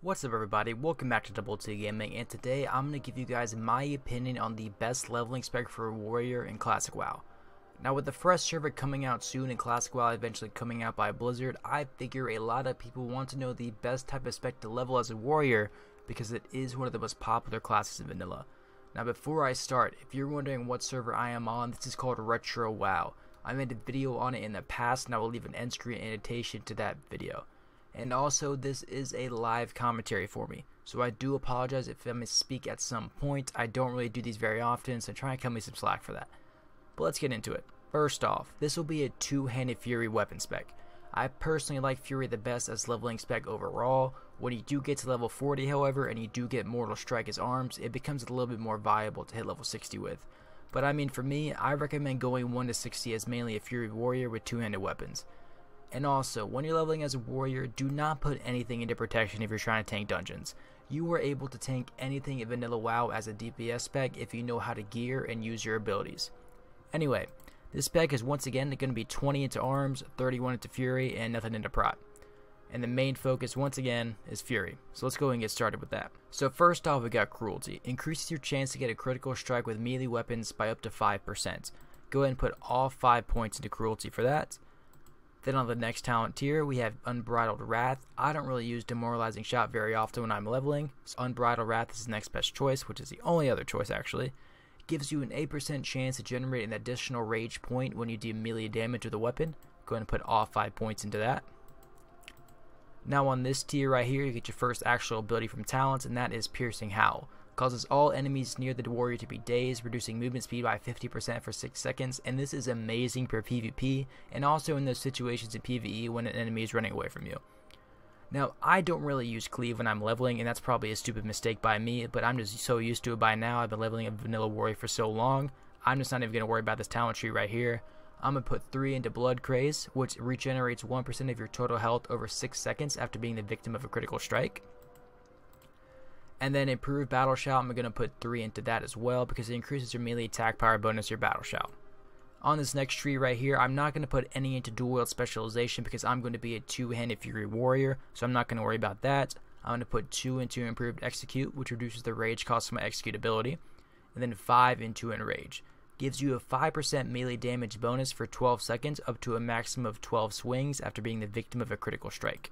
What's up everybody, welcome back to Double T Gaming, and today I'm going to give you guys my opinion on the best leveling spec for a warrior in Classic WoW. Now with the fresh server coming out soon and Classic WoW eventually coming out by Blizzard, I figure a lot of people want to know the best type of spec to level as a warrior because it is one of the most popular classes in vanilla. Now before I start, if you're wondering what server I am on, this is called Retro WoW. I made a video on it in the past and I will leave an end screen annotation to that video. And also, this is a live commentary for me, so I do apologize if I misspeak at some point. I don't really do these very often, so try and cut me some slack for that. But let's get into it. First off, this will be a two-handed Fury weapon spec. I personally like Fury the best as leveling spec overall. When you do get to level 40, however, and you do get Mortal Strike as arms, it becomes a little bit more viable to hit level 60 with. But I mean, for me, I recommend going 1 to 60 as mainly a Fury warrior with two-handed weapons. And also, when you're leveling as a warrior, do not put anything into protection if you're trying to tank dungeons. You are able to tank anything in vanilla WoW as a DPS spec if you know how to gear and use your abilities. Anyway, this spec is once again going to be 20 into arms, 31 into fury, and nothing into prot. And the main focus once again is fury. So let's go ahead and get started with that. So first off, we got cruelty. Increases your chance to get a critical strike with melee weapons by up to 5%. Go ahead and put all 5 points into cruelty for that. Then on the next talent tier, we have Unbridled Wrath. I don't really use Demoralizing Shot very often when I'm leveling, so Unbridled Wrath is the next best choice, which is the only other choice actually. It gives you an 8% chance to generate an additional rage point when you do melee damage with a weapon. Go ahead and put all 5 points into that. Now on this tier right here, you get your first actual ability from talents, and that is Piercing Howl. Causes all enemies near the warrior to be dazed, reducing movement speed by 50% for 6 seconds, and this is amazing for PvP, and also in those situations in PvE when an enemy is running away from you. Now, I don't really use cleave when I'm leveling, and that's probably a stupid mistake by me, but I'm just so used to it by now. I've been leveling a vanilla warrior for so long, I'm just not even going to worry about this talent tree right here. I'm going to put 3 into Blood Craze, which regenerates 1% of your total health over 6 seconds after being the victim of a critical strike. And then Improved Battle Shout, I'm going to put 3 into that as well because it increases your melee attack power bonus your Battle Shout. On this next tree right here, I'm not going to put any into Dual Wield Specialization because I'm going to be a two-handed Fury Warrior, so I'm not going to worry about that. I'm going to put 2 into Improved Execute, which reduces the rage cost of my execute ability, and then 5 into Enrage. Gives you a 5% melee damage bonus for 12 seconds up to a maximum of 12 swings after being the victim of a critical strike.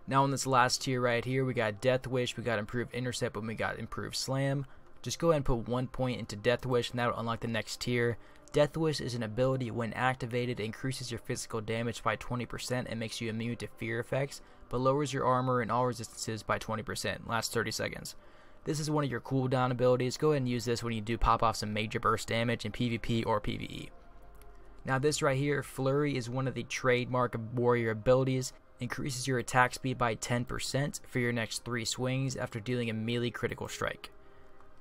Now on this last tier right here, we got Death Wish, we got Improved Intercept, and we got Improved Slam. Just go ahead and put 1 point into Death Wish, and that will unlock the next tier. Death Wish is an ability when activated, it increases your physical damage by 20% and makes you immune to fear effects, but lowers your armor and all resistances by 20%, lasts 30 seconds. This is one of your cooldown abilities. Go ahead and use this when you do pop off some major burst damage in PvP or PvE. Now this right here, Flurry, is one of the trademark warrior abilities. Increases your attack speed by 10% for your next 3 swings after dealing a melee critical strike.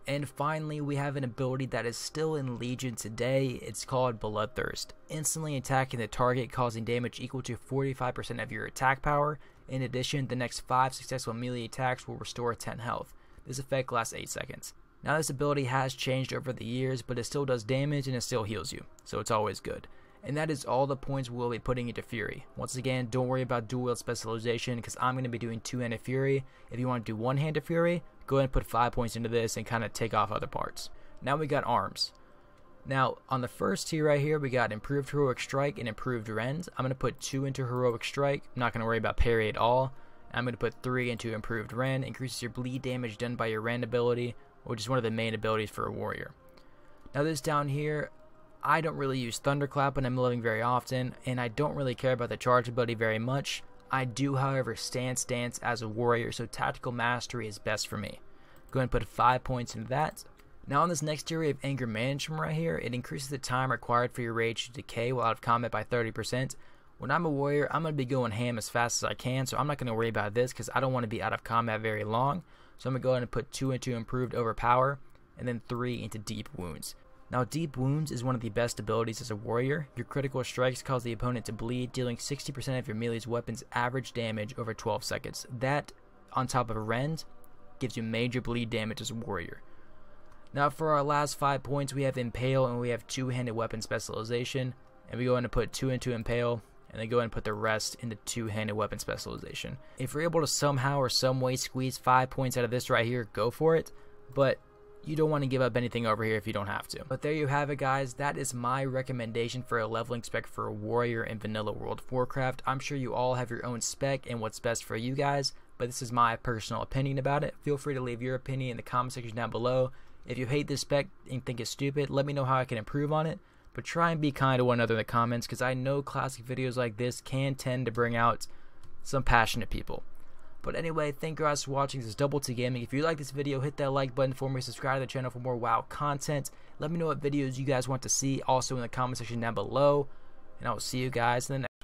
And finally, we have an ability that is still in Legion today. It's called Bloodthirst. Instantly attacking the target, causing damage equal to 45% of your attack power. In addition, the next 5 successful melee attacks will restore 10 health. This effect lasts 8 seconds. Now this ability has changed over the years, but it still does damage and it still heals you, so it's always good. And that is all the points we'll be putting into Fury. Once again, don't worry about dual wield specialization because I'm going to be doing two-handed Fury. If you want to do one-handed Fury, go ahead and put 5 points into this and kind of take off other parts. Now we got arms. Now on the first tier right here, we got Improved Heroic Strike and Improved Rend. I'm going to put 2 into Heroic Strike. I'm not going to worry about parry at all. I'm going to put 3 into Improved Rend. Increases your bleed damage done by your Rend ability, which is one of the main abilities for a warrior. Now this down here, I don't really use Thunderclap when I'm leveling very often, and I don't really care about the charge ability very much. I do, however, Stance Dance as a warrior, so Tactical Mastery is best for me. Go ahead and put 5 points into that. Now on this next tier, we have Anger Management right here. It increases the time required for your rage to decay while out of combat by 30%. When I'm a warrior, I'm going to be going ham as fast as I can, so I'm not going to worry about this because I don't want to be out of combat very long. So I'm going to go ahead and put 2 into Improved Overpower, and then 3 into Deep Wounds. Now Deep Wounds is one of the best abilities as a warrior. Your critical strikes cause the opponent to bleed, dealing 60% of your melee's weapon's average damage over 12 seconds. That, on top of a Rend, gives you major bleed damage as a warrior. Now for our last 5 points, we have Impale and we have two-handed weapon specialization. And we go in to put 2 into Impale, and then go ahead and put the rest into two-handed weapon specialization. If you're able to somehow or some way squeeze 5 points out of this right here, go for it, but you don't want to give up anything over here if you don't have to. But there you have it, guys. That is my recommendation for a leveling spec for a warrior in vanilla World of Warcraft. I'm sure you all have your own spec and what's best for you guys, but this is my personal opinion about it. Feel free to leave your opinion in the comment section down below. If you hate this spec and think it's stupid, let me know how I can improve on it. But try and be kind to one another in the comments, because I know classic videos like this can tend to bring out some passionate people. But anyway, thank you guys for watching. This is Double T Gaming. If you like this video, hit that like button for me. Subscribe to the channel for more WoW content. Let me know what videos you guys want to see also in the comment section down below. And I will see you guys in the next